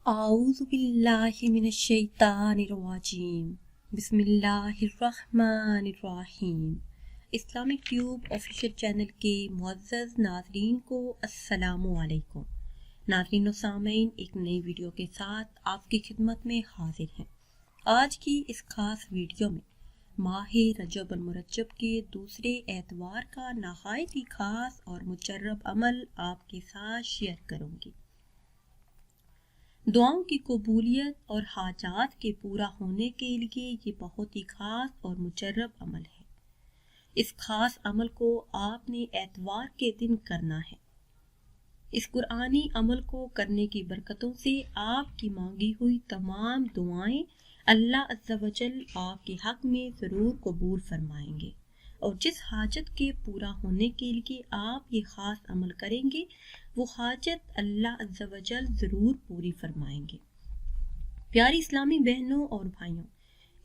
اعوذ باللہ من الشیطان الرجیم بسم اللہ الرحمن الرحیم۔ اسلامک ٹیوب آفیشیل چینل کے معزز ناظرین کو السلام علیکم۔ ناظرین و سامعین، ایک نئی ویڈیو کے ساتھ آپ کی خدمت میں حاضر ہیں۔ آج کی اس خاص ویڈیو میں ماہ رجب المرجب کے دوسرے اتوار کا نہایت ہی خاص اور مجرب عمل آپ کے ساتھ شیئر کروں گی۔ دعاؤں کی قبولیت اور حاجات کے پورا ہونے کے لیے یہ بہت ہی خاص اور مجرب عمل ہے۔ اس خاص عمل کو آپ نے اتوار کے دن کرنا ہے۔ اس قرآنی عمل کو کرنے کی برکتوں سے آپ کی مانگی ہوئی تمام دعائیں اللہ عز و جل آپ کے حق میں ضرور قبول فرمائیں گے، اور جس حاجت کے پورا ہونے کے لیے آپ یہ خاص عمل کریں گے وہ حاجت اللہ عز و جل ضرور پوری فرمائیں گے۔ پیاری اسلامی بہنوں اور بھائیوں،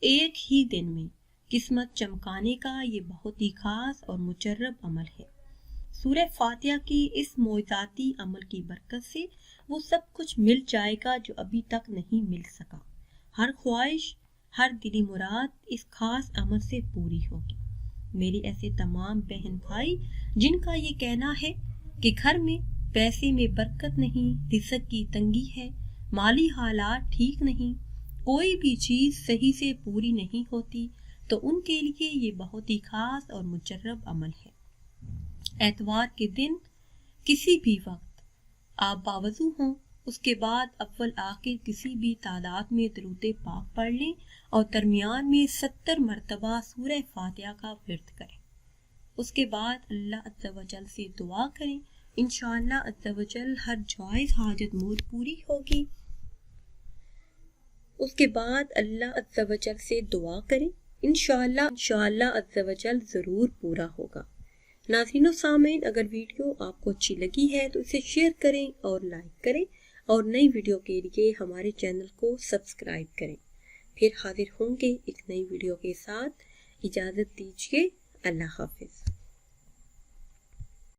ایک ہی دن میں قسمت چمکانے کا یہ بہت ہی خاص اور مجرب عمل ہے۔ سورہ فاتحہ کی اس معجزاتی عمل کی برکت سے وہ سب کچھ مل جائے گا جو ابھی تک نہیں مل سکا۔ ہر خواہش، ہر دلی مراد اس خاص عمل سے پوری ہوگی۔ میرے ایسے تمام بہن بھائی جن کا یہ کہنا ہے کہ گھر میں پیسے میں برکت نہیں، رزق کی تنگی ہے، مالی حالات ٹھیک نہیں، کوئی بھی چیز صحیح سے پوری نہیں ہوتی، تو ان کے لیے یہ بہت ہی خاص اور مجرب عمل ہے۔ اتوار کے دن کسی بھی وقت آپ باوضو ہوں، اس کے بعد اول آخر کسی بھی تعداد میں درود پاک پڑھ لیں اور درمیان میں 70 مرتبہ سورہ فاتحہ کا ورد کریں۔ اس کے بعد اللہ عز و جل سے دعا کریں، انشاءاللہ عز و جل ہر جائز حاجت مور پوری ہوگی۔ اس کے بعد اللہ عز و جل سے دعا کریں، انشاءاللہ عز و جل ضرور پورا ہوگا۔ ناظرین و سامعین، اگر ویڈیو آپ کو اچھی لگی ہے تو اسے شیئر کریں اور لائک کریں، اور نئی ویڈیو کے لیے ہمارے چینل کو سبسکرائب کریں۔ پھر حاضر ہوں گے ایک نئی ویڈیو کے ساتھ۔ اجازت دیجیے، اللہ حافظ۔